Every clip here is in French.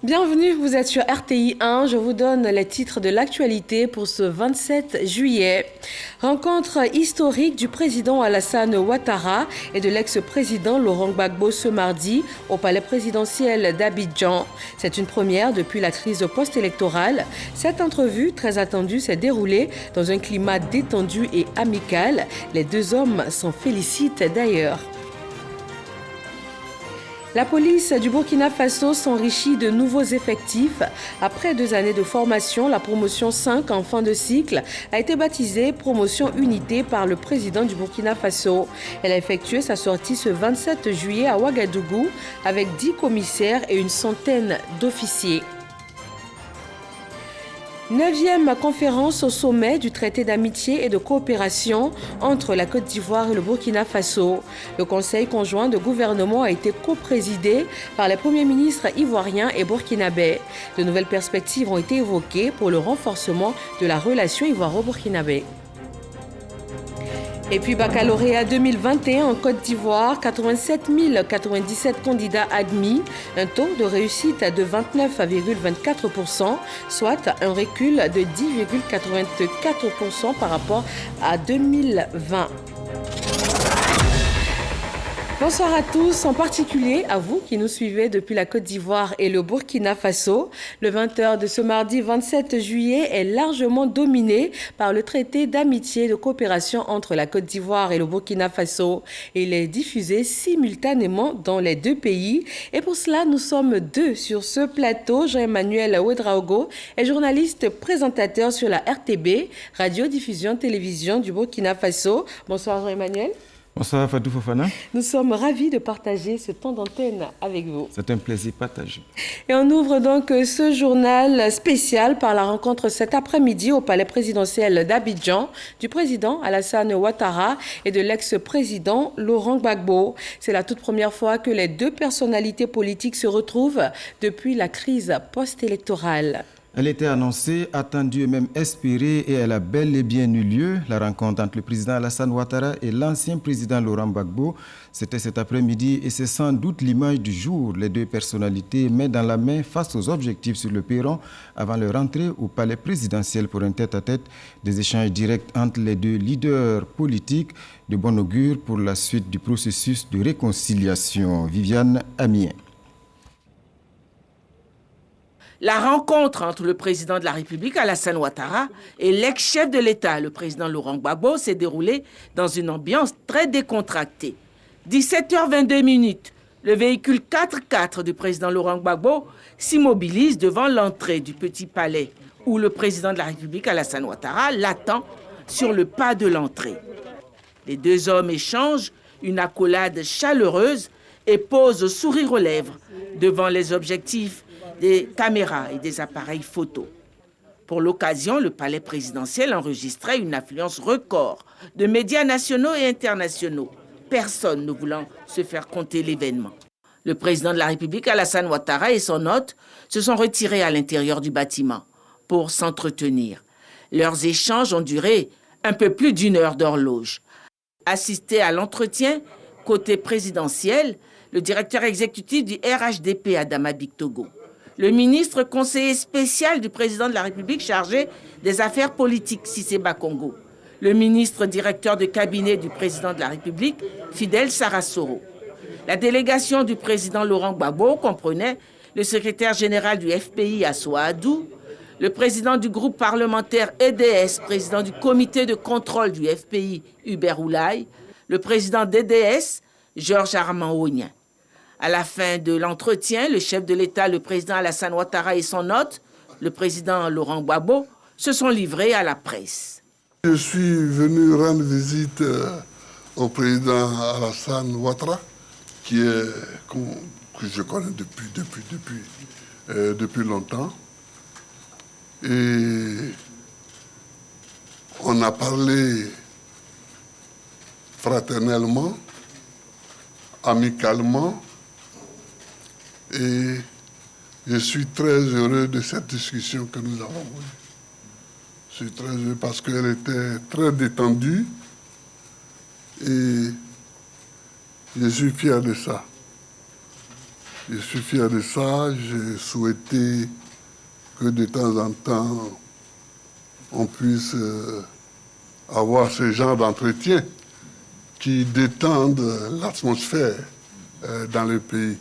Bienvenue, vous êtes sur RTI 1. Je vous donne les titres de l'actualité pour ce 27 juillet. Rencontre historique du président Alassane Ouattara et de l'ex-président Laurent Gbagbo ce mardi au palais présidentiel d'Abidjan. C'est une première depuis la crise post-électorale. Cette entrevue, très attendue, s'est déroulée dans un climat détendu et amical. Les deux hommes s'en félicitent d'ailleurs. La police du Burkina Faso s'enrichit de nouveaux effectifs. Après 2 années de formation, la promotion 5 en fin de cycle a été baptisée Promotion Unité par le président du Burkina Faso. Elle a effectué sa sortie ce 27 juillet à Ouagadougou avec 10 commissaires et une centaine d'officiers. 9e conférence au sommet du traité d'amitié et de coopération entre la Côte d'Ivoire et le Burkina Faso. Le conseil conjoint de gouvernement a été coprésidé par les premiers ministres ivoiriens et burkinabés. De nouvelles perspectives ont été évoquées pour le renforcement de la relation ivoiro-burkinabé. Et puis baccalauréat 2021 en Côte d'Ivoire, 87 097 candidats admis, un taux de réussite de 29,24%, soit un recul de 10,84% par rapport à 2020. Bonsoir à tous, en particulier à vous qui nous suivez depuis la Côte d'Ivoire et le Burkina Faso. Le 20h de ce mardi 27 juillet est largement dominé par le traité d'amitié et de coopération entre la Côte d'Ivoire et le Burkina Faso. Il est diffusé simultanément dans les deux pays. Et pour cela, nous sommes deux sur ce plateau. Jean-Emmanuel Ouedraogo est journaliste présentateur sur la RTB, Radio-Diffusion Télévision du Burkina Faso. Bonsoir Jean-Emmanuel. Bonsoir Fatou Fofana. Nous sommes ravis de partager ce temps d'antenne avec vous. C'est un plaisir partagé. Et on ouvre donc ce journal spécial par la rencontre cet après-midi au palais présidentiel d'Abidjan du président Alassane Ouattara et de l'ex-président Laurent Gbagbo. C'est la toute première fois que les deux personnalités politiques se retrouvent depuis la crise post-électorale. Elle était annoncée, attendue et même espérée et elle a bel et bien eu lieu. La rencontre entre le président Alassane Ouattara et l'ancien président Laurent Gbagbo, c'était cet après-midi et c'est sans doute l'image du jour. Les deux personnalités main dans la main face aux objectifs sur le perron avant leur entrée au palais présidentiel pour un tête-à-tête. Des échanges directs entre les deux leaders politiques de bon augure pour la suite du processus de réconciliation. Viviane Amien. La rencontre entre le président de la République, Alassane Ouattara, et l'ex-chef de l'État, le président Laurent Gbagbo, s'est déroulée dans une ambiance très décontractée. 17h22, le véhicule 4x4 du président Laurent Gbagbo s'immobilise devant l'entrée du Petit Palais, où le président de la République, Alassane Ouattara, l'attend sur le pas de l'entrée. Les deux hommes échangent une accolade chaleureuse et posent sourire aux lèvres devant les objectifs des caméras et des appareils photo. Pour l'occasion, le palais présidentiel enregistrait une affluence record de médias nationaux et internationaux, personne ne voulant se faire compter l'événement. Le président de la République, Alassane Ouattara, et son hôte se sont retirés à l'intérieur du bâtiment pour s'entretenir. Leurs échanges ont duré un peu plus d'1 heure d'horloge. Assisté à l'entretien, côté présidentiel, le directeur exécutif du RHDP, Adama Bictogo, le ministre conseiller spécial du président de la République chargé des affaires politiques, Cissé Bakongo, le ministre directeur de cabinet du président de la République, Fidel Sarasoro. La délégation du président Laurent Gbagbo comprenait le secrétaire général du FPI, Assoa Adou, le président du groupe parlementaire EDS, président du comité de contrôle du FPI, Hubert Oulaye, le président d'EDS, Georges Armand Ognien. À la fin de l'entretien, le chef de l'État, le président Alassane Ouattara et son hôte, le président Laurent Gbagbo, se sont livrés à la presse. Je suis venu rendre visite au président Alassane Ouattara, que je connais depuis longtemps. Et on a parlé fraternellement, amicalement. Et je suis très heureux de cette discussion que nous avons eue. Je suis très heureux parce qu'elle était très détendue et je suis fier de ça. Je suis fier de ça. J'ai souhaité que de temps en temps, on puisse avoir ce genre d'entretien qui détendent l'atmosphère dans le pays.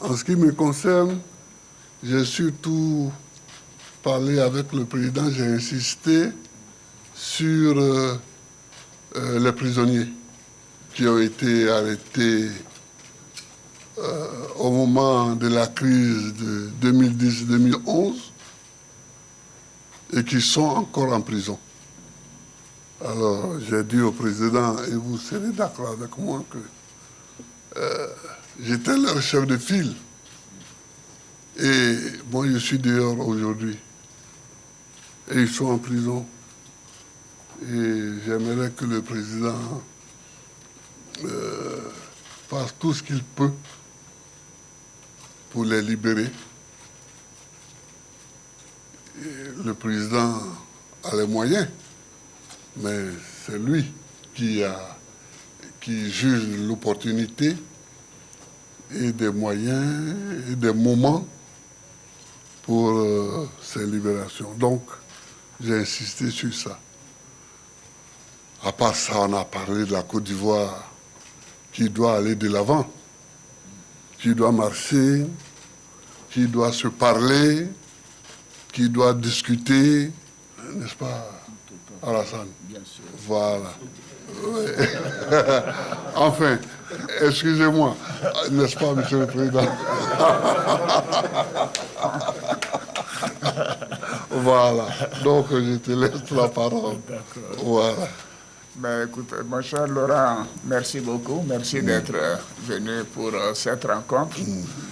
En ce qui me concerne, j'ai surtout parlé avec le président, j'ai insisté sur les prisonniers qui ont été arrêtés au moment de la crise de 2010-2011 et qui sont encore en prison. Alors, j'ai dit au président, et vous serez d'accord avec moi, que j'étais leur chef de file. Et moi, je suis dehors aujourd'hui. Et ils sont en prison. Et j'aimerais que le président fasse tout ce qu'il peut pour les libérer. Et le président a les moyens, mais c'est lui qui juge l'opportunité et des moyens et des moments pour ces libérations. Donc, j'ai insisté sur ça. À part ça, on a parlé de la Côte d'Ivoire qui doit aller de l'avant, qui doit marcher, qui doit se parler, qui doit discuter, n'est-ce pas, Alassane? Bien sûr. Voilà. Ouais. Enfin, excusez-moi, n'est-ce pas, Monsieur le Président? Voilà. Donc, je te laisse la parole. D'accord. Voilà. Ben, écoute, mon cher Laurent, merci beaucoup. Merci d'être venu pour cette rencontre,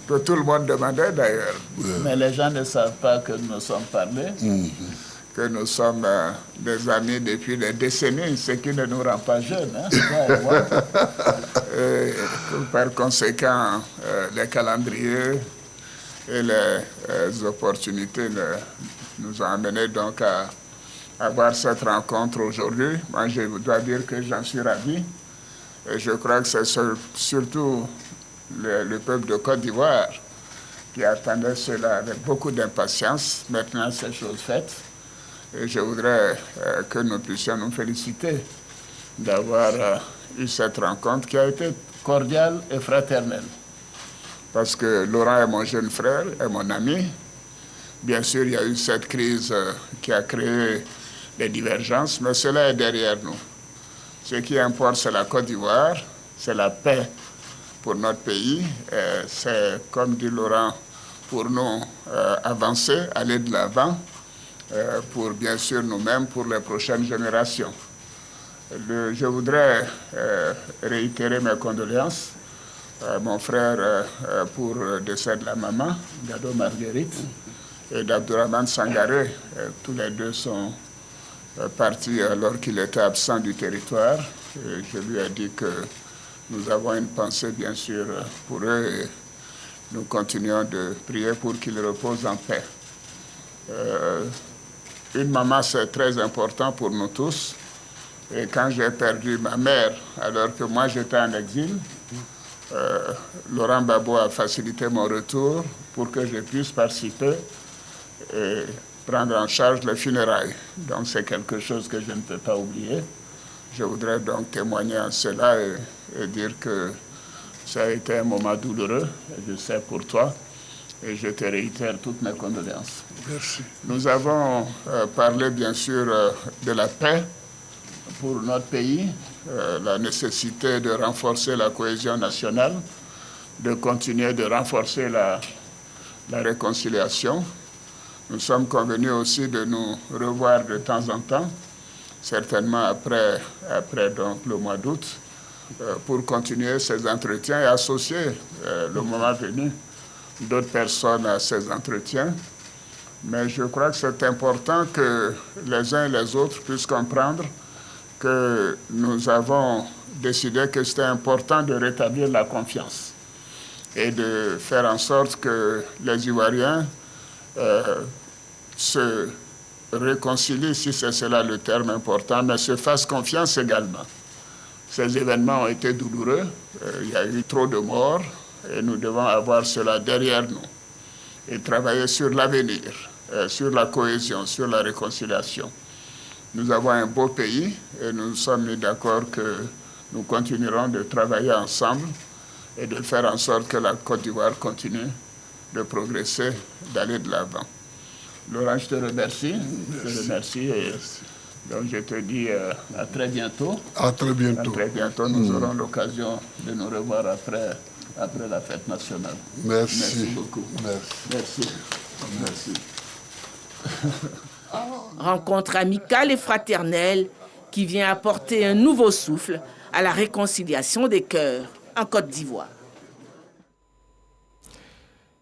que tout le monde demandait d'ailleurs. Mais les gens ne savent pas que nous sommes parlés, que nous sommes des amis depuis des décennies, ce qui ne nous rend pas jeunes. Hein, toi et moi. Et par conséquent, les calendriers et les opportunités nous ont amenés donc à avoir cette rencontre aujourd'hui. Moi, je dois dire que j'en suis ravi. Et je crois que c'est surtout le peuple de Côte d'Ivoire qui attendait cela avec beaucoup d'impatience. Maintenant, c'est chose faite. Et je voudrais que nous puissions nous féliciter d'avoir eu cette rencontre qui a été cordiale et fraternelle. Parce que Laurent est mon jeune frère, est mon ami. Bien sûr, il y a eu cette crise qui a créé des divergences, mais cela est derrière nous. Ce qui importe, c'est la Côte d'Ivoire, c'est la paix pour notre pays. C'est, comme dit Laurent, pour nous avancer, aller de l'avant, pour bien sûr nous-mêmes, pour les prochaines générations. Je voudrais réitérer mes condoléances à mon frère pour le décès de la maman, Gado Marguerite, et d'Abdourahmane Sangaré. Tous les deux sont partis alors qu'il était absent du territoire. Et je lui ai dit que nous avons une pensée, bien sûr, pour eux et nous continuons de prier pour qu'ils reposent en paix. Une maman, c'est très important pour nous tous. Et quand j'ai perdu ma mère, alors que moi j'étais en exil, Laurent Gbagbo a facilité mon retour pour que je puisse participer et prendre en charge les funérailles. Donc c'est quelque chose que je ne peux pas oublier. Je voudrais donc témoigner en cela et dire que ça a été un moment douloureux, je sais pour toi, et je te réitère toutes mes condoléances. Merci. Nous avons parlé bien sûr de la paix pour notre pays, la nécessité de renforcer la cohésion nationale, de continuer de renforcer la réconciliation. Nous sommes convenus aussi de nous revoir de temps en temps, certainement après donc, le mois d'août, pour continuer ces entretiens et associer le moment venu d'autres personnes à ces entretiens. Mais je crois que c'est important que les uns et les autres puissent comprendre que nous avons décidé que c'était important de rétablir la confiance et de faire en sorte que les Ivoiriens se réconcilient, si c'est cela le terme important, mais se fassent confiance également. Ces événements ont été douloureux, il y a eu trop de morts, et nous devons avoir cela derrière nous et travailler sur l'avenir, sur la cohésion, sur la réconciliation. Nous avons un beau pays et nous sommes mis d'accord que nous continuerons de travailler ensemble et de faire en sorte que la Côte d'Ivoire continue de progresser, d'aller de l'avant. Laurent, je te remercie. Je te remercie et donc je te dis à très bientôt. À très bientôt. À très bientôt. Nous aurons l'occasion de nous revoir après la fête nationale. Merci. Merci beaucoup. Merci. Merci. Rencontre amicale et fraternelle qui vient apporter un nouveau souffle à la réconciliation des cœurs en Côte d'Ivoire.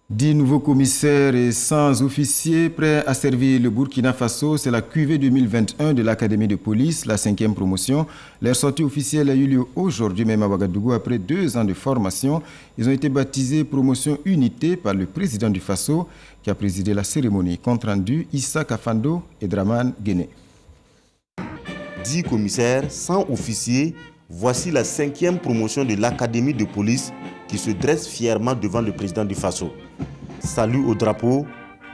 10 nouveaux commissaires et 100 officiers prêts à servir le Burkina Faso. C'est la QV 2021 de l'Académie de police, la 5e promotion. Leur sortie officielle a eu lieu aujourd'hui même à Ouagadougou après 2 ans de formation. Ils ont été baptisés Promotion Unité par le président du Faso qui a présidé la cérémonie. Compte rendu, Issa Kafando et Draman Guéné. 10 commissaires, 100 officiers, voici la 5e promotion de l'Académie de police qui se dresse fièrement devant le président du Faso. Salut au drapeau,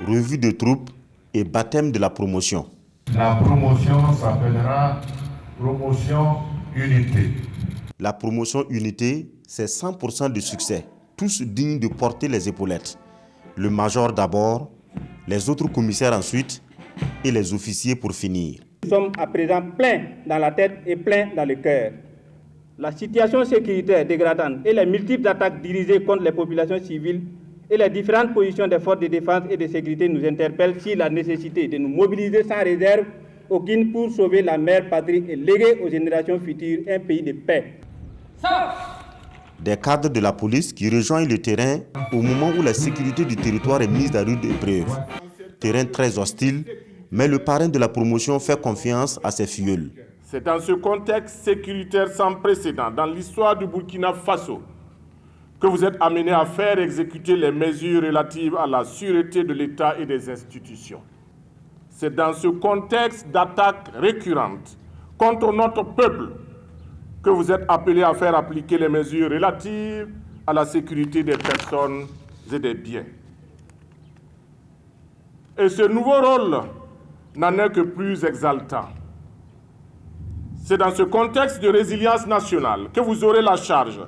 revue de troupes et baptême de la promotion. La promotion s'appellera Promotion Unité. La promotion Unité, c'est 100% de succès, tous dignes de porter les épaulettes. Le major d'abord, les autres commissaires ensuite et les officiers pour finir. Nous sommes à présent pleins dans la tête et pleins dans le cœur. La situation sécuritaire dégradante et les multiples attaques dirigées contre les populations civiles et les différentes positions des forces de défense et de sécurité nous interpellent sur la nécessité de nous mobiliser sans réserve aucune pour sauver la mère patrie et léguer aux générations futures un pays de paix. Des cadres de la police qui rejoignent le terrain au moment où la sécurité du territoire est mise à rude épreuve. Terrain très hostile, mais le parrain de la promotion fait confiance à ses filleuls. C'est dans ce contexte sécuritaire sans précédent dans l'histoire du Burkina Faso que vous êtes amenés à faire exécuter les mesures relatives à la sûreté de l'État et des institutions. C'est dans ce contexte d'attaques récurrentes contre notre peuple que vous êtes appelés à faire appliquer les mesures relatives à la sécurité des personnes et des biens. Et ce nouveau rôle n'en est que plus exaltant. C'est dans ce contexte de résilience nationale que vous aurez la charge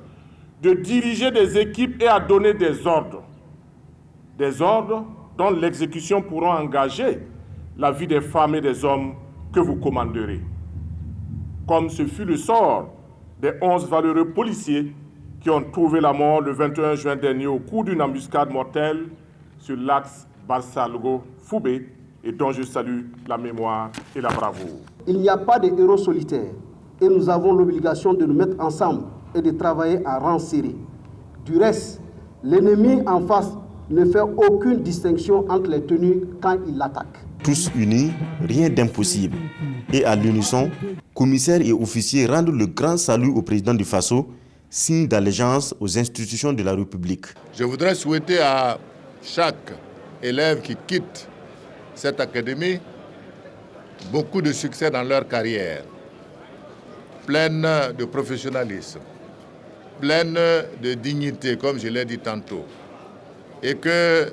de diriger des équipes et à donner des ordres. Des ordres dont l'exécution pourra engager la vie des femmes et des hommes que vous commanderez. Comme ce fut le sort des 11 valeureux policiers qui ont trouvé la mort le 21 juin dernier au cours d'une embuscade mortelle sur l'axe Barsalgo-Foubé et dont je salue la mémoire et la bravoure. Il n'y a pas de héros solitaires et nous avons l'obligation de nous mettre ensemble et de travailler à rang serré. Du reste, l'ennemi en face ne fait aucune distinction entre les tenues quand il l'attaque. Tous unis, rien d'impossible. Et à l'unisson, commissaires et officiers rendent le grand salut au président du Faso, signe d'allégeance aux institutions de la République. Je voudrais souhaiter à chaque élève qui quitte cette académie beaucoup de succès dans leur carrière, pleine de professionnalisme, pleine de dignité, comme je l'ai dit tantôt, et que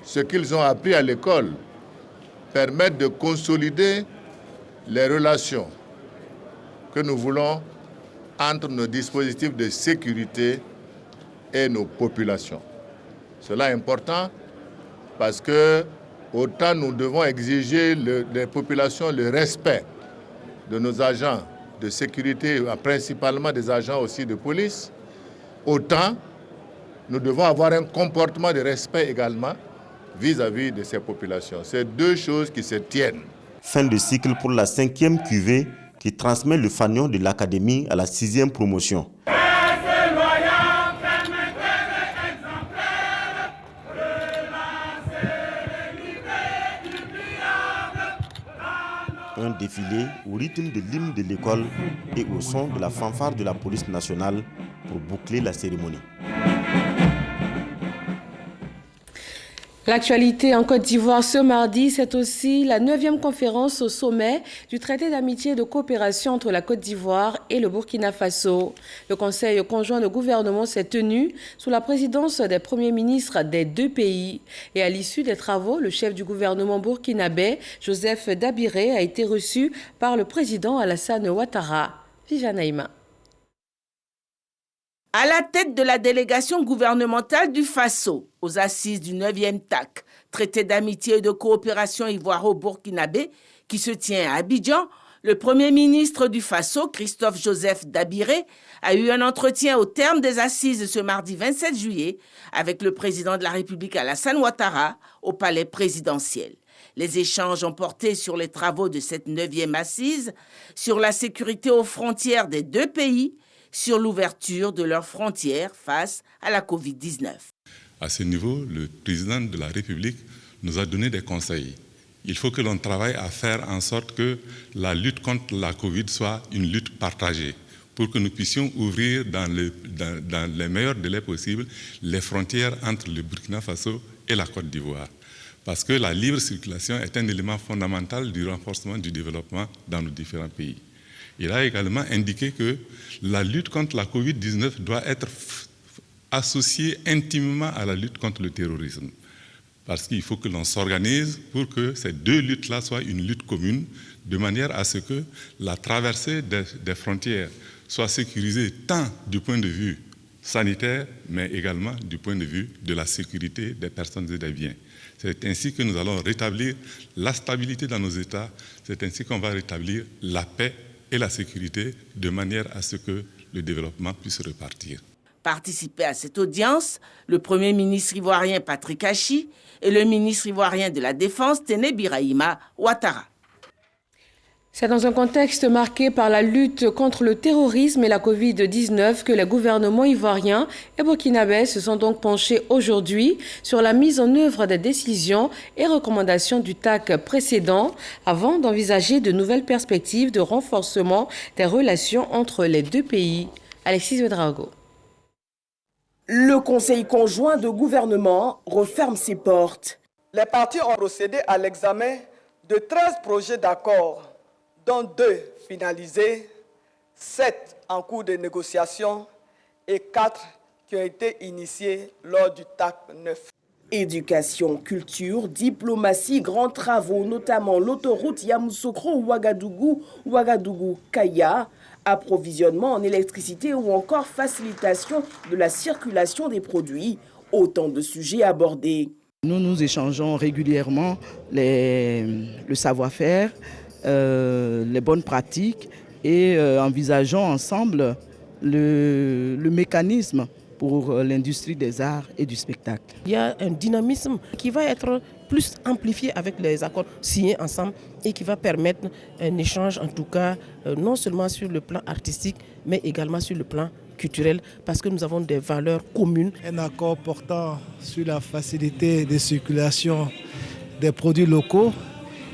ce qu'ils ont appris à l'école permette de consolider les relations que nous voulons entre nos dispositifs de sécurité et nos populations. Cela est important parce que autant nous devons exiger des populations le respect de nos agents de sécurité, principalement des agents aussi de police, autant nous devons avoir un comportement de respect également vis-à-vis de ces populations. C'est deux choses qui se tiennent. Fin de cycle pour la 5e QV qui transmet le fanion de l'Académie à la 6e promotion. Un défilé au rythme de l'hymne de l'école et au son de la fanfare de la police nationale pour boucler la cérémonie. L'actualité en Côte d'Ivoire ce mardi, c'est aussi la 9e conférence au sommet du traité d'amitié et de coopération entre la Côte d'Ivoire et le Burkina Faso. Le conseil conjoint de gouvernement s'est tenu sous la présidence des premiers ministres des deux pays. Et à l'issue des travaux, le chef du gouvernement burkinabé, Joseph Dabiré, a été reçu par le président Alassane Ouattara. Viviane Aïma. À la tête de la délégation gouvernementale du Faso, aux assises du 9e TAC, traité d'amitié et de coopération ivoiro-burkinabé, qui se tient à Abidjan, le Premier ministre du Faso, Christophe Joseph Dabiré, a eu un entretien au terme des assises ce mardi 27 juillet avec le président de la République Alassane Ouattara au palais présidentiel. Les échanges ont porté sur les travaux de cette 9e assise, sur la sécurité aux frontières des deux pays, sur l'ouverture de leurs frontières face à la Covid-19. À ce niveau, le président de la République nous a donné des conseils. Il faut que l'on travaille à faire en sorte que la lutte contre la Covid soit une lutte partagée pour que nous puissions ouvrir dans les meilleurs délais possibles les frontières entre le Burkina Faso et la Côte d'Ivoire. Parce que la libre circulation est un élément fondamental du renforcement du développement dans nos différents pays. Il a également indiqué que la lutte contre la Covid-19 doit être associée intimement à la lutte contre le terrorisme. Parce qu'il faut que l'on s'organise pour que ces deux luttes-là soient une lutte commune, de manière à ce que la traversée des frontières soit sécurisée tant du point de vue sanitaire, mais également du point de vue de la sécurité des personnes et des biens. C'est ainsi que nous allons rétablir la stabilité dans nos États, c'est ainsi qu'on va rétablir la paix et la sécurité de manière à ce que le développement puisse repartir. Participaient à cette audience le Premier ministre ivoirien Patrick Achi et le ministre ivoirien de la Défense Téné Birahima Ouattara. C'est dans un contexte marqué par la lutte contre le terrorisme et la Covid-19 que les gouvernements ivoiriens et burkinabés se sont donc penchés aujourd'hui sur la mise en œuvre des décisions et recommandations du TAC précédent avant d'envisager de nouvelles perspectives de renforcement des relations entre les deux pays. Alexis Ouedraogo. Le Conseil conjoint de gouvernement referme ses portes. Les parties ont procédé à l'examen de 13 projets d'accord, dont 2 finalisés, 7 en cours de négociation et 4 qui ont été initiés lors du TAC 9. Éducation, culture, diplomatie, grands travaux, notamment l'autoroute Yamoussoukro-Ouagadougou, Ouagadougou-Kaya, approvisionnement en électricité ou encore facilitation de la circulation des produits, autant de sujets abordés. Nous échangeons régulièrement le savoir-faire, les bonnes pratiques et envisageons ensemble le mécanisme pour l'industrie des arts et du spectacle. Il y a un dynamisme qui va être plus amplifié avec les accords signés ensemble et qui va permettre un échange en tout cas non seulement sur le plan artistique mais également sur le plan culturel parce que nous avons des valeurs communes. Un accord portant sur la facilité de circulation des produits locaux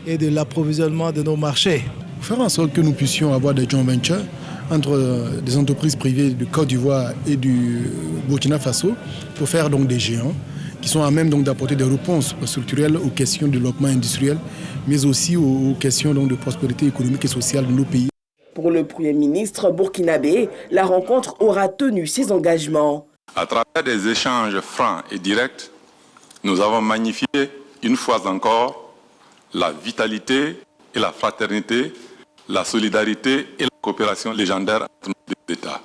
et de l'approvisionnement de nos marchés. Faire en sorte que nous puissions avoir des joint ventures entre des entreprises privées de Côte d'Ivoire et du Burkina Faso pour faire donc des géants qui sont à même donc d'apporter des réponses structurelles aux questions de développement industriel, mais aussi aux questions donc de prospérité économique et sociale de nos pays. Pour le Premier ministre burkinabé, la rencontre aura tenu ses engagements. À travers des échanges francs et directs, nous avons magnifié une fois encore la vitalité et la fraternité, la solidarité et la coopération légendaire entre nos deux États.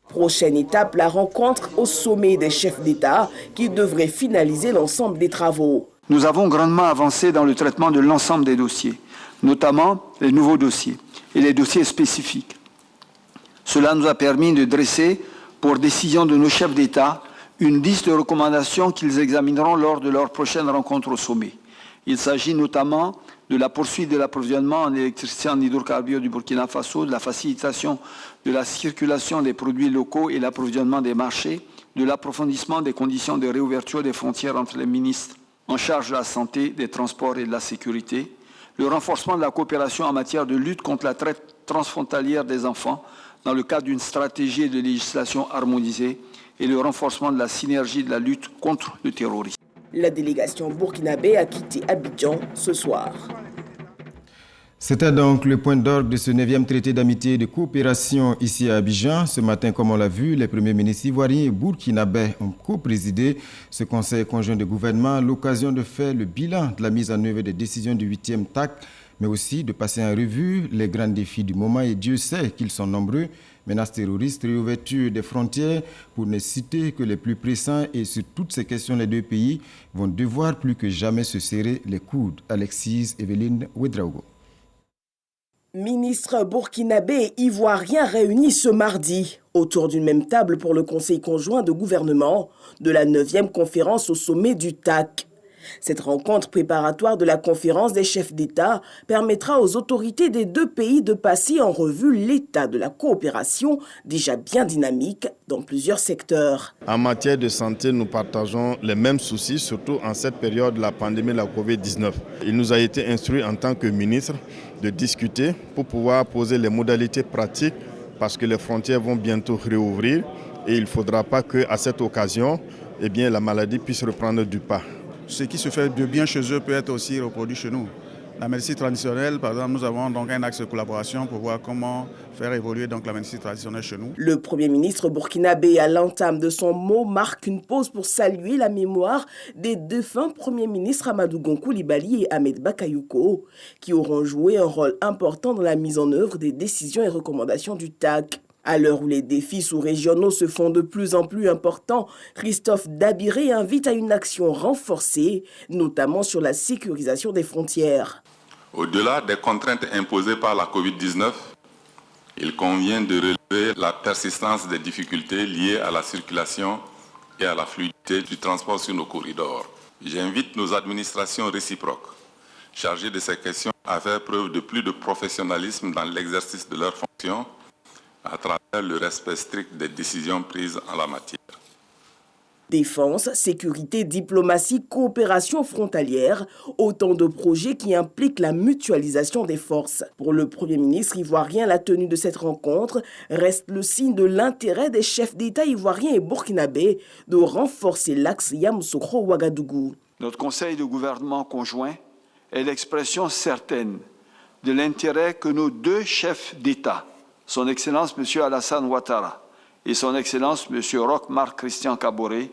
Prochaine étape, la rencontre au sommet des chefs d'État qui devrait finaliser l'ensemble des travaux. Nous avons grandement avancé dans le traitement de l'ensemble des dossiers, notamment les nouveaux dossiers et les dossiers spécifiques. Cela nous a permis de dresser, pour décision de nos chefs d'État, une liste de recommandations qu'ils examineront lors de leur prochaine rencontre au sommet. Il s'agit notamment de la poursuite de l'approvisionnement en électricité en hydrocarbures du Burkina Faso, de la facilitation de la circulation des produits locaux et l'approvisionnement des marchés, de l'approfondissement des conditions de réouverture des frontières entre les ministres en charge de la santé, des transports et de la sécurité, le renforcement de la coopération en matière de lutte contre la traite transfrontalière des enfants dans le cadre d'une stratégie de législation harmonisée et le renforcement de la synergie de la lutte contre le terrorisme. La délégation burkinabé a quitté Abidjan ce soir. C'était donc le point d'ordre de ce 9e traité d'amitié et de coopération ici à Abidjan. Ce matin, comme on l'a vu, les premiers ministres ivoiriens et burkinabés ont co-présidé ce conseil conjoint de gouvernement à l'occasion de faire le bilan de la mise en œuvre des décisions du 8e TAC, mais aussi de passer en revue les grands défis du moment. Et Dieu sait qu'ils sont nombreux. Menaces terroristes, réouverture des frontières, pour ne citer que les plus pressants. Et sur toutes ces questions, les deux pays vont devoir plus que jamais se serrer les coudes. Alexis Evelyne Ouedraogo. Ministres burkinabés et ivoiriens réunis ce mardi autour d'une même table pour le Conseil conjoint de gouvernement de la 9e conférence au sommet du TAC. Cette rencontre préparatoire de la conférence des chefs d'État permettra aux autorités des deux pays de passer en revue l'état de la coopération déjà bien dynamique dans plusieurs secteurs. En matière de santé, nous partageons les mêmes soucis, surtout en cette période de la pandémie de la Covid-19. Il nous a été instruit en tant que ministre de discuter pour pouvoir poser les modalités pratiques parce que les frontières vont bientôt réouvrir et il ne faudra pas qu'à cette occasion, la maladie puisse reprendre du pas. Ce qui se fait de bien chez eux peut être aussi reproduit chez nous. La médecine traditionnelle, par exemple, nous avons donc un axe de collaboration pour voir comment faire évoluer donc la médecine traditionnelle chez nous. Le Premier ministre burkinabé, à l'entame de son mot, marque une pause pour saluer la mémoire des défunts premiers ministres Amadou Gon Coulibaly et Ahmed Bakayoko, qui auront joué un rôle important dans la mise en œuvre des décisions et recommandations du TAC. À l'heure où les défis sous-régionaux se font de plus en plus importants, Christophe Dabiré invite à une action renforcée, notamment sur la sécurisation des frontières. Au-delà des contraintes imposées par la Covid-19, il convient de relever la persistance des difficultés liées à la circulation et à la fluidité du transport sur nos corridors. J'invite nos administrations réciproques chargées de ces questions à faire preuve de plus de professionnalisme dans l'exercice de leurs fonctions, à travers le respect strict des décisions prises en la matière. Défense, sécurité, diplomatie, coopération frontalière, autant de projets qui impliquent la mutualisation des forces. Pour le Premier ministre ivoirien, la tenue de cette rencontre reste le signe de l'intérêt des chefs d'État ivoiriens et burkinabés de renforcer l'axe Yamoussoukro-Ouagadougou. Notre conseil de gouvernement conjoint est l'expression certaine de l'intérêt que nos deux chefs d'État, Son Excellence M. Alassane Ouattara et Son Excellence M. Roch Marc Christian Kaboré,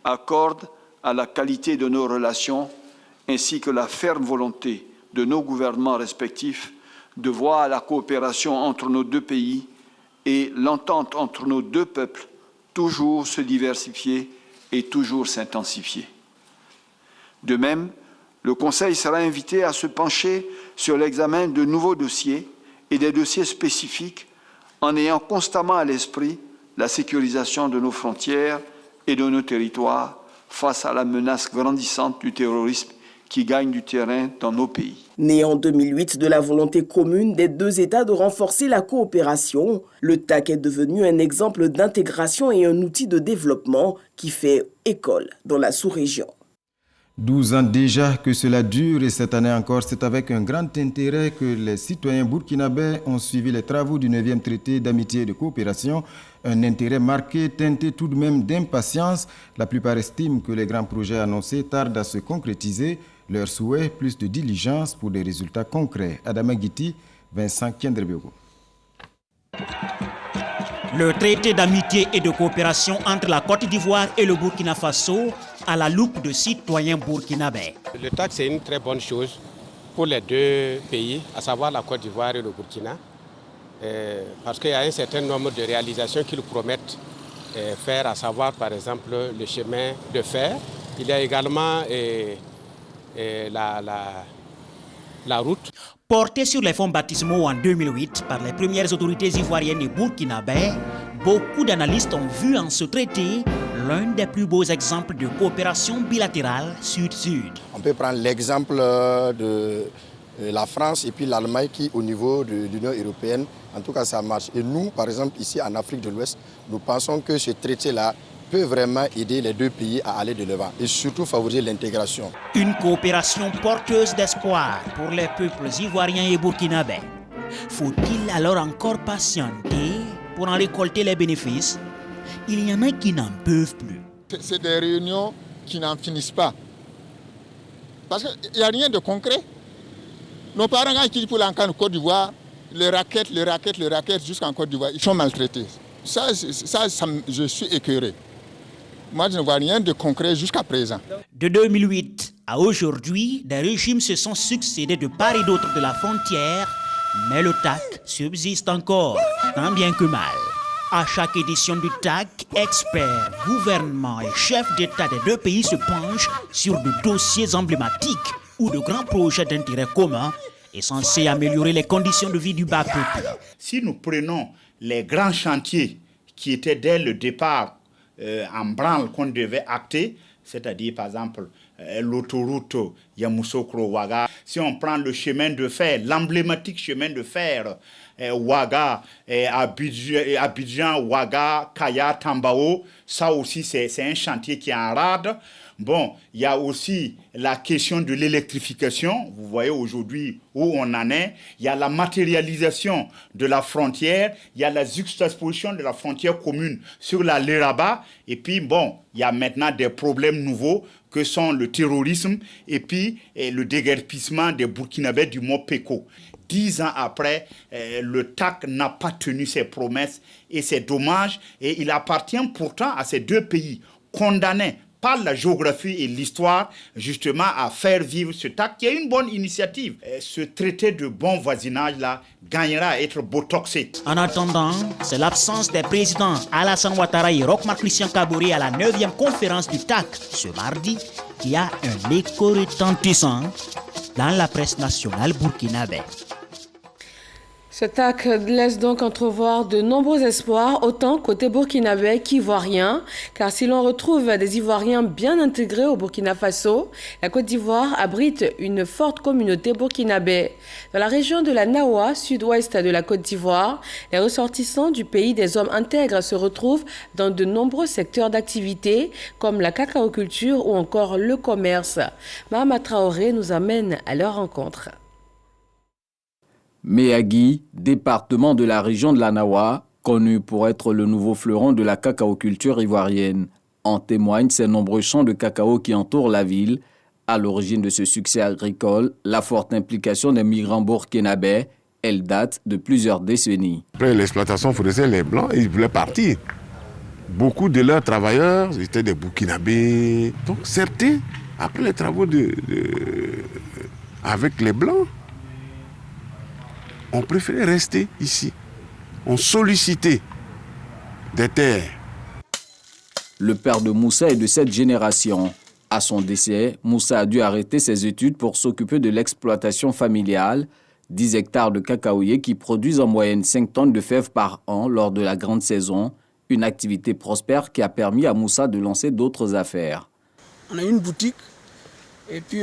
accordent à la qualité de nos relations ainsi que la ferme volonté de nos gouvernements respectifs de voir la coopération entre nos deux pays et l'entente entre nos deux peuples toujours se diversifier et toujours s'intensifier. De même, le Conseil sera invité à se pencher sur l'examen de nouveaux dossiers et des dossiers spécifiques en ayant constamment à l'esprit la sécurisation de nos frontières et de nos territoires face à la menace grandissante du terrorisme qui gagne du terrain dans nos pays. Né en 2008 de la volonté commune des deux États de renforcer la coopération, le TAC est devenu un exemple d'intégration et un outil de développement qui fait école dans la sous-région. 12 ans déjà que cela dure et cette année encore, c'est avec un grand intérêt que les citoyens burkinabés ont suivi les travaux du 9e traité d'amitié et de coopération. Un intérêt marqué, teinté tout de même d'impatience. La plupart estiment que les grands projets annoncés tardent à se concrétiser. Leur souhait, plus de diligence pour des résultats concrets. Adama Guiti, Vincent Kiendrebiogo. Le traité d'amitié et de coopération entre la Côte d'Ivoire et le Burkina Faso à la loupe de citoyens burkinabés. Le TAC, c'est une très bonne chose pour les deux pays, à savoir la Côte d'Ivoire et le Burkina, parce qu'il y a un certain nombre de réalisations qu'ils promettent faire, à savoir par exemple le chemin de fer. Il y a également la route. Porté sur les fonds baptismaux en 2008 par les premières autorités ivoiriennes et burkinabés, beaucoup d'analystes ont vu en ce traité l'un des plus beaux exemples de coopération bilatérale sud-sud. On peut prendre l'exemple de la France et puis l'Allemagne qui, au niveau de l'Union européenne, en tout cas ça marche. Et nous, par exemple, ici en Afrique de l'Ouest, nous pensons que ce traité-là peut vraiment aider les deux pays à aller de l'avant et surtout favoriser l'intégration. Une coopération porteuse d'espoir pour les peuples ivoiriens et burkinabés. Faut-il alors encore patienter pour en récolter les bénéfices? Il y en a qui n'en peuvent plus. C'est des réunions qui n'en finissent pas. Parce qu'il n'y a rien de concret. Nos parents, quand ils quittent pour l'encan de Côte d'Ivoire, les raquettes jusqu'en Côte d'Ivoire, ils sont maltraités. Ça, je suis écœuré. Moi, je ne vois rien de concret jusqu'à présent. De 2008 à aujourd'hui, des régimes se sont succédés de part et d'autre de la frontière, mais le TAC subsiste encore, tant bien que mal. À chaque édition du TAC, experts, gouvernements et chefs d'État des deux pays se penchent sur de dossiers emblématiques ou de grands projets d'intérêt commun et censés améliorer les conditions de vie du bas peuple. Si nous prenons les grands chantiers qui étaient dès le départ en branle qu'on devait acter, c'est-à-dire par exemple l'autoroute Yamoussoukro-Ouaga. Si on prend le chemin de fer, l'emblématique chemin de fer Ouaga, Abidjan, Ouaga, Kaya, Tambao, ça aussi c'est un chantier qui est en rade. Bon, il y a aussi la question de l'électrification. Vous voyez aujourd'hui où on en est. Il y a la matérialisation de la frontière. Il y a la juxtaposition de la frontière commune sur la Léraba. Et puis, bon, il y a maintenant des problèmes nouveaux que sont le terrorisme et puis le déguerpissement des Burkinabés du Mont Peko. 10 ans après, le TAC n'a pas tenu ses promesses et c'est dommage. Et il appartient pourtant à ces deux pays condamnés par la géographie et l'histoire, justement, à faire vivre ce TAC, qui est une bonne initiative. Ce traité de bon voisinage-là gagnera à être botoxé. En attendant, c'est l'absence des présidents Alassane Ouattara et Roch Marc Christian Kaboré à la 9e conférence du TAC ce mardi qui a un écho retentissant dans la presse nationale burkinabé. Ce TAC laisse donc entrevoir de nombreux espoirs, autant côté burkinabé qu'ivoirien, car si l'on retrouve des Ivoiriens bien intégrés au Burkina Faso, la Côte d'Ivoire abrite une forte communauté burkinabé. Dans la région de la Nawa, sud-ouest de la Côte d'Ivoire, les ressortissants du pays des hommes intègres se retrouvent dans de nombreux secteurs d'activité, comme la cacaoculture ou encore le commerce. Mahama Traoré nous amène à leur rencontre. Méagui, département de la région de la Nawa, connu pour être le nouveau fleuron de la cacaoculture ivoirienne. En témoignent ces nombreux champs de cacao qui entourent la ville. À l'origine de ce succès agricole, la forte implication des migrants burkinabés, elle date de plusieurs décennies. Après l'exploitation forestière, les Blancs, ils voulaient partir. Beaucoup de leurs travailleurs étaient des Burkinabés. Donc certains, après les travaux avec les Blancs, on préférait rester ici. On sollicitait des terres. Le père de Moussa est de cette génération. À son décès, Moussa a dû arrêter ses études pour s'occuper de l'exploitation familiale. 10 hectares de cacaoyers qui produisent en moyenne 5 tonnes de fèves par an lors de la grande saison. Une activité prospère qui a permis à Moussa de lancer d'autres affaires. On a une boutique et puis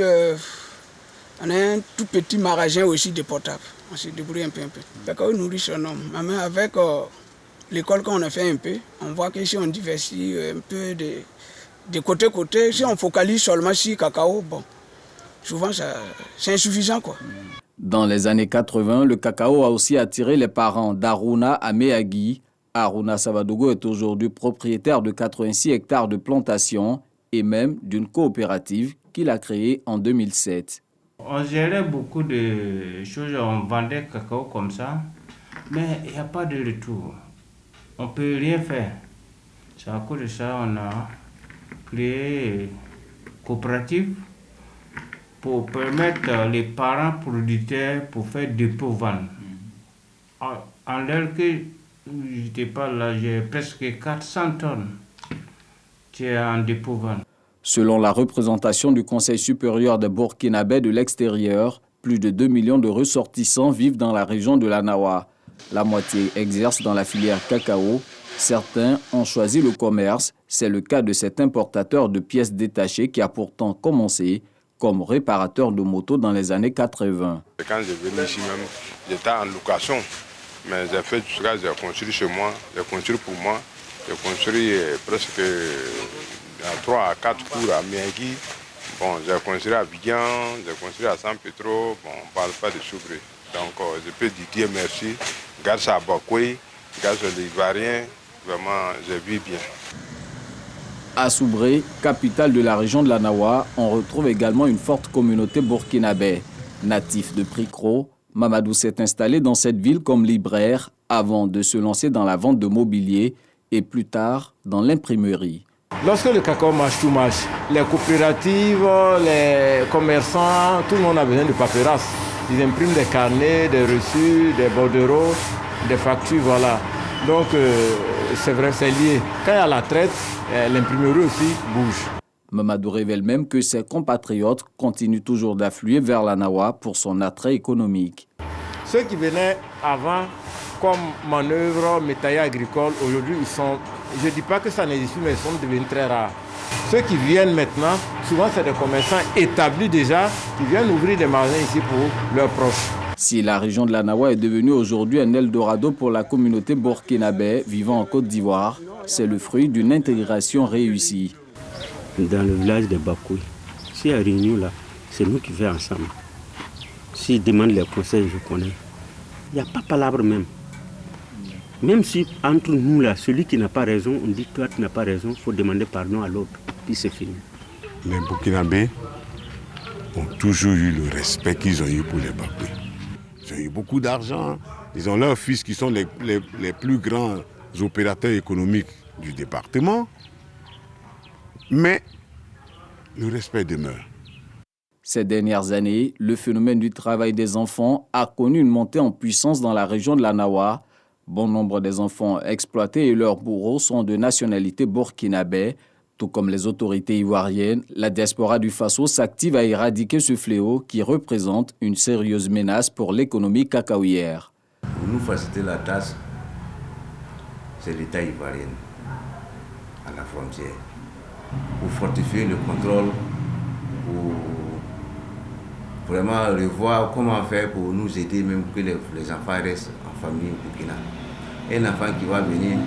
on a un tout petit magasin aussi de portable. On se débrouille un peu. Le cacao nourrit son homme. Mais avec l'école qu'on a fait un peu, on voit que si on diversifie un peu de côté, si on focalise seulement sur le cacao, bon, souvent c'est insuffisant, quoi. Dans les années 80, le cacao a aussi attiré les parents d'Aruna à Méagui. Aruna Savadogo est aujourd'hui propriétaire de 86 hectares de plantations et même d'une coopérative qu'il a créée en 2007. On gérait beaucoup de choses, on vendait cacao comme ça, mais il n'y a pas de retour. On ne peut rien faire. C'est à cause de ça qu'on a créé une coopérative pour permettre les parents producteurs pour faire dépôt-vente. En l'air que je n'étais pas là, j'ai presque 400 tonnes en dépôt-vente. Selon la représentation du Conseil supérieur des Burkinabés de l'extérieur, plus de 2 millions de ressortissants vivent dans la région de la Nawa. La moitié exerce dans la filière cacao. Certains ont choisi le commerce. C'est le cas de cet importateur de pièces détachées qui a pourtant commencé comme réparateur de motos dans les années 80. Quand je venais ici même, j'étais en location. Mais j'ai fait tout ça, j'ai construit chez moi, j'ai construit pour moi. J'ai construit presque 3 à 4 cours à Méagui. Bon, j'ai construit à Abidjan, j'ai construit à San Pedro. Bon, on ne parle pas de Soubré. Donc, je peux dire Dieu merci. Grâce à Bakoui, grâce aux Ivoiriens, vraiment, j'ai vu bien. À Soubré, capitale de la région de l'Anawa, on retrouve également une forte communauté burkinabé. Natif de Pricro, Mamadou s'est installé dans cette ville comme libraire avant de se lancer dans la vente de mobilier et plus tard dans l'imprimerie. Lorsque le cacao marche, tout marche. Les coopératives, les commerçants, tout le monde a besoin de paperasse. Ils impriment des carnets, des reçus, des bordereaux, des factures, voilà. Donc c'est vrai, c'est lié. Quand il y a la traite, l'imprimerie aussi bouge. Mamadou révèle même que ses compatriotes continuent toujours d'affluer vers l'Anawa pour son attrait économique. Ceux qui venaient avant comme manœuvre métaillère agricole, aujourd'hui ils sont, je ne dis pas que ça n'existe plus, mais ils sont devenus très rares. Ceux qui viennent maintenant, souvent c'est des commerçants établis déjà, qui viennent ouvrir des magasins ici pour leurs proches. Si la région de l'Anawa est devenue aujourd'hui un Eldorado pour la communauté burkinabé vivant en Côte d'Ivoire, c'est le fruit d'une intégration réussie. Dans le village de Bakoui, s'il y a une réunion là, c'est nous qui faisons ensemble. S'ils demandent les conseils, je connais. Il n'y a pas de palabre même. Même si entre nous là, celui qui n'a pas raison, on dit toi tu n'as pas raison, il faut demander pardon à l'autre, puis c'est fini. Les Burkinabés ont toujours eu le respect qu'ils ont eu pour les Bakoui. Ils ont eu beaucoup d'argent, ils ont leurs fils qui sont les plus grands opérateurs économiques du département, mais le respect demeure. Ces dernières années, le phénomène du travail des enfants a connu une montée en puissance dans la région de l'Anawa. Bon nombre des enfants exploités et leurs bourreaux sont de nationalité burkinabé. Tout comme les autorités ivoiriennes, la diaspora du Faso s'active à éradiquer ce fléau qui représente une sérieuse menace pour l'économie cacaoyère. Pour nous faciliter la tâche, c'est l'État ivoirien à la frontière. Pour fortifier le contrôle, pour vraiment revoir comment faire pour nous aider, même que les enfants restent en famille au Burkina. Un enfant qui va venir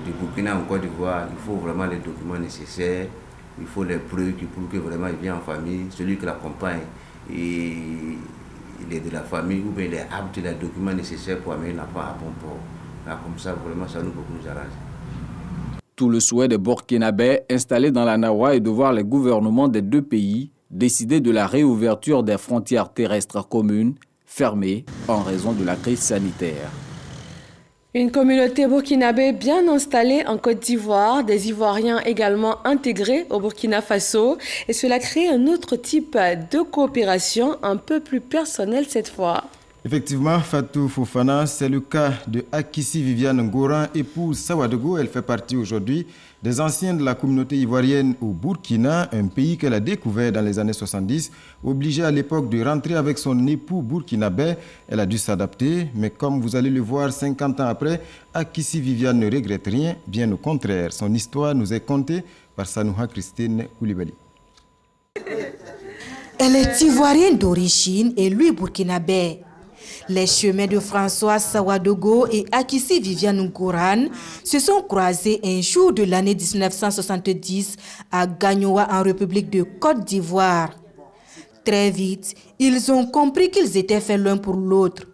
du Burkina en Côte d'Ivoire, il faut vraiment les documents nécessaires, il faut les preuves qui prouvent que vraiment il vient en famille, celui qui l'accompagne, il est de la famille, ou bien il est apte, il a les documents nécessaires pour amener l'enfant à bon port. Là, comme ça, vraiment, ça nous arrange. Tout le souhait des Burkinabés installés dans l'Anawa est de voir les gouvernements des deux pays décider de la réouverture des frontières terrestres communes fermées en raison de la crise sanitaire. Une communauté burkinabé bien installée en Côte d'Ivoire, des Ivoiriens également intégrés au Burkina Faso, et cela crée un autre type de coopération un peu plus personnelle cette fois. Effectivement, Fatou Fofana, c'est le cas de Akissi Viviane Ngoran, épouse Sawadogo. Elle fait partie aujourd'hui des anciens de la communauté ivoirienne au Burkina, un pays qu'elle a découvert dans les années 70. Obligée à l'époque de rentrer avec son époux burkinabé, elle a dû s'adapter. Mais comme vous allez le voir 50 ans après, Akissi Viviane ne regrette rien, bien au contraire. Son histoire nous est contée par Sanouha Christine Koulibaly. Elle est ivoirienne d'origine et lui burkinabé. Les chemins de François Sawadogo et Akissi Viviane Ngoran se sont croisés un jour de l'année 1970 à Gagnoa en République de Côte d'Ivoire. Très vite, ils ont compris qu'ils étaient faits l'un pour l'autre.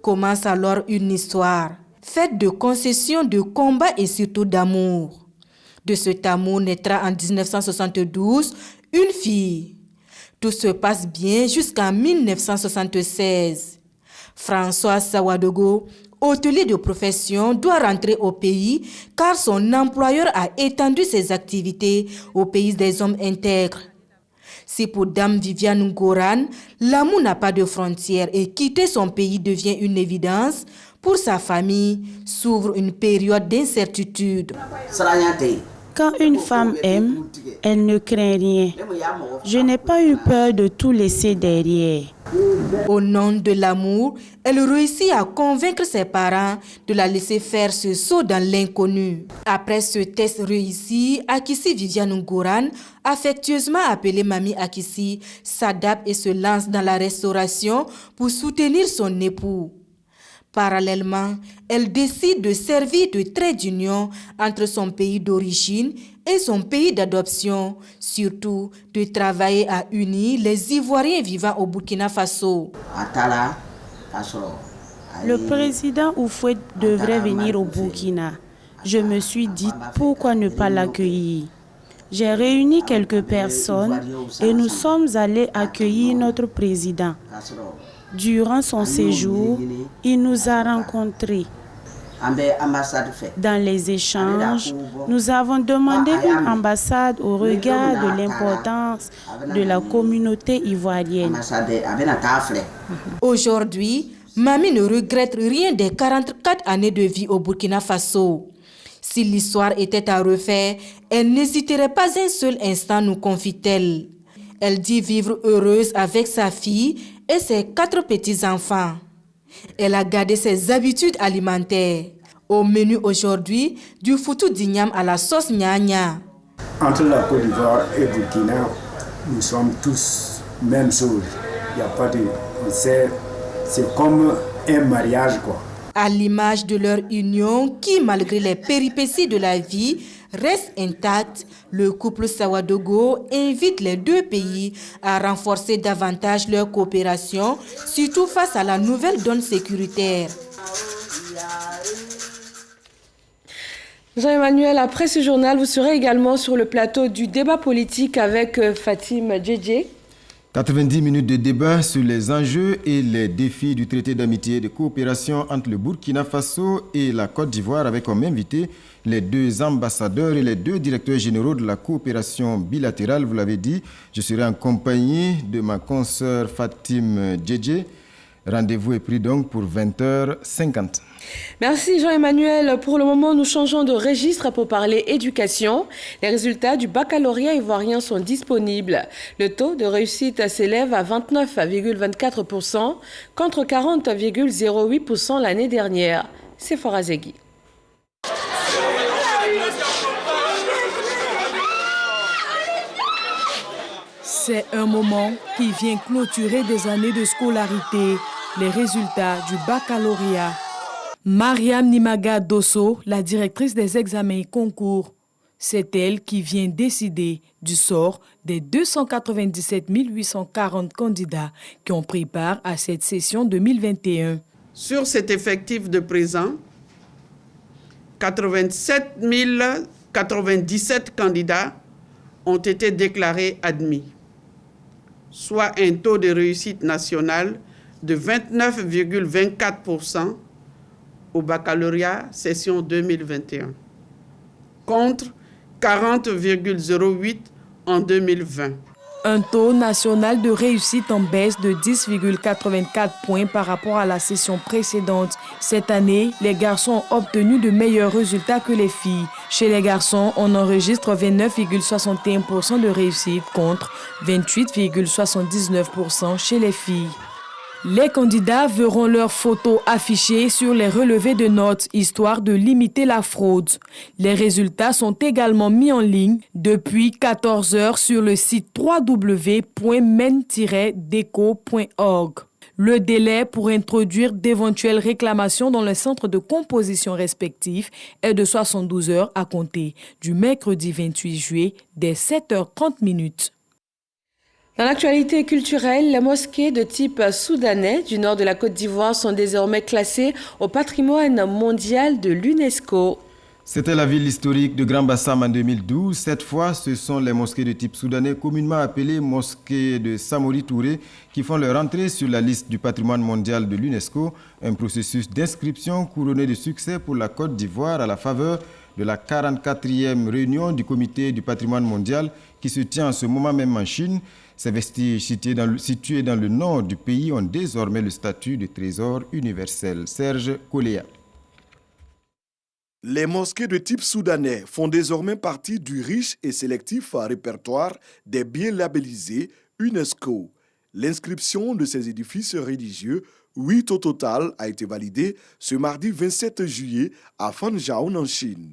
Commence alors une histoire, faite de concessions, de combats et surtout d'amour. De cet amour naîtra en 1972 une fille. Tout se passe bien jusqu'en 1976. François Sawadogo, hôtelier de profession, doit rentrer au pays car son employeur a étendu ses activités au pays des hommes intègres. Si pour Dame Viviane Ngoran, l'amour n'a pas de frontières et quitter son pays devient une évidence, pour sa famille s'ouvre une période d'incertitude. Quand une femme aime, elle ne craint rien. Je n'ai pas eu peur de tout laisser derrière. Au nom de l'amour, elle réussit à convaincre ses parents de la laisser faire ce saut dans l'inconnu. Après ce test réussi, Akissi Viviane Ngoran, affectueusement appelée Mamie Akissi, s'adapte et se lance dans la restauration pour soutenir son époux. Parallèlement, elle décide de servir de trait d'union entre son pays d'origine et son pays d'adoption, surtout de travailler à unir les Ivoiriens vivant au Burkina Faso. Le président Houphouët devrait venir au Burkina. Je me suis dit, pourquoi ne pas l'accueillir? J'ai réuni quelques personnes et nous sommes allés accueillir notre président. Durant son séjour, il nous a rencontrés. Dans les échanges, nous avons demandé une ambassade au regard de l'importance de la communauté ivoirienne. Aujourd'hui, Mami ne regrette rien des 44 années de vie au Burkina Faso. Si l'histoire était à refaire, elle n'hésiterait pas un seul instant, nous confie-t-elle. Elle dit vivre heureuse avec sa fille et ses 4 petits-enfants. Elle a gardé ses habitudes alimentaires. Au menu aujourd'hui, du foutou d'igname à la sauce gnagna. Entre la Côte d'Ivoire et Burkina, nous sommes tous même chose. Il n'y a pas de... C'est comme un mariage, quoi. À l'image de leur union qui, malgré les péripéties de la vie, reste intacte, le couple Sawadogo invite les deux pays à renforcer davantage leur coopération, surtout face à la nouvelle donne sécuritaire. Jean-Emmanuel, après ce journal, vous serez également sur le plateau du débat politique avec Fatim Djedje. 90 minutes de débat sur les enjeux et les défis du traité d'amitié et de coopération entre le Burkina Faso et la Côte d'Ivoire avec comme invité les 2 ambassadeurs et les 2 directeurs généraux de la coopération bilatérale. Vous l'avez dit, je serai en compagnie de ma consoeur Fatim Djedje. Rendez-vous est pris donc pour 20h50. Merci Jean-Emmanuel. Pour le moment, nous changeons de registre pour parler éducation. Les résultats du baccalauréat ivoirien sont disponibles. Le taux de réussite s'élève à 29,24% contre 40,08% l'année dernière. C'est Forazegui. C'est un moment qui vient clôturer des années de scolarité, les résultats du baccalauréat. Mariam Nimaga Dosso, la directrice des examens et concours, c'est elle qui vient décider du sort des 297 840 candidats qui ont pris part à cette session 2021. Sur cet effectif de présent, 87 097 candidats ont été déclarés admis, soit un taux de réussite national de 29,24% au baccalauréat session 2021, contre 40,08% en 2020. Un taux national de réussite en baisse de 10,84 points par rapport à la session précédente. Cette année, les garçons ont obtenu de meilleurs résultats que les filles. Chez les garçons, on enregistre 29,61% de réussite contre 28,79% chez les filles. Les candidats verront leurs photos affichées sur les relevés de notes, histoire de limiter la fraude. Les résultats sont également mis en ligne depuis 14 heures sur le site www.men-deco.org. Le délai pour introduire d'éventuelles réclamations dans le centre de composition respectif est de 72 heures à compter du mercredi 28 juillet dès 7h30. Dans l'actualité culturelle, les mosquées de type soudanais du nord de la Côte d'Ivoire sont désormais classées au patrimoine mondial de l'UNESCO. C'était la ville historique de Grand Bassam en 2012. Cette fois, ce sont les mosquées de type soudanais, communément appelées mosquées de Samori Touré, qui font leur entrée sur la liste du patrimoine mondial de l'UNESCO. Un processus d'inscription couronné de succès pour la Côte d'Ivoire à la faveur de la 44e réunion du comité du patrimoine mondial qui se tient en ce moment même en Chine. Ces vestiges situés dans le nord du pays ont désormais le statut de trésor universel. Serge Koléa. Les mosquées de type soudanais font désormais partie du riche et sélectif répertoire des biens labellisés UNESCO. L'inscription de ces édifices religieux, 8 au total, a été validée ce mardi 27 juillet à Fanzhou en Chine.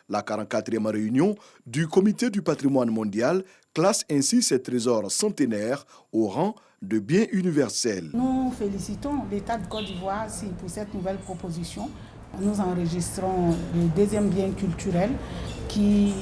La 44e réunion du Comité du patrimoine mondial classe ainsi ces trésors centenaires au rang de biens universels. Nous félicitons l'État de Côte d'Ivoire pour cette nouvelle proposition. Nous enregistrons le deuxième bien culturel qui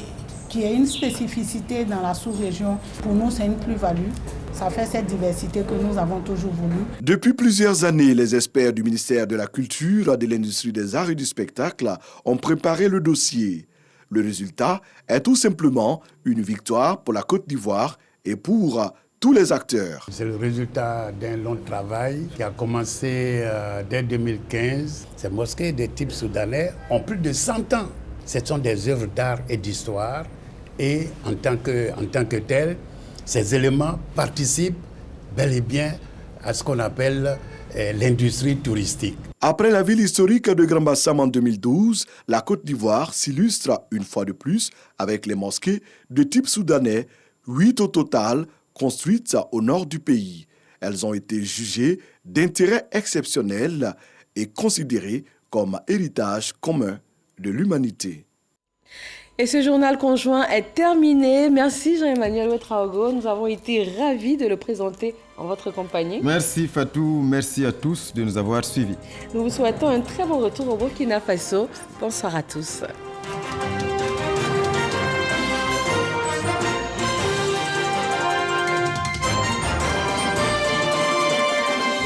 est une spécificité dans la sous-région. Pour nous, c'est une plus-value. Ça fait cette diversité que nous avons toujours voulu. Depuis plusieurs années, les experts du ministère de la Culture, de l'Industrie des Arts et du Spectacle ont préparé le dossier. Le résultat est tout simplement une victoire pour la Côte d'Ivoire et pour tous les acteurs. C'est le résultat d'un long travail qui a commencé dès 2015. Ces mosquées de type soudanais ont plus de 100 ans. Ce sont des œuvres d'art et d'histoire et en tant que telles, ces éléments participent bel et bien à ce qu'on appelle l'industrie touristique. Après la ville historique de Grand Bassam en 2012, la Côte d'Ivoire s'illustre une fois de plus avec les mosquées de type soudanais, 8 au total, construites au nord du pays. Elles ont été jugées d'intérêt exceptionnel et considérées comme héritage commun de l'humanité. Et ce journal conjoint est terminé. Merci Jean-Emmanuel Ouedraogo. Nous avons été ravis de le présenter en votre compagnie. Merci Fatou, merci à tous de nous avoir suivis. Nous vous souhaitons un très bon retour au Burkina Faso. Bonsoir à tous.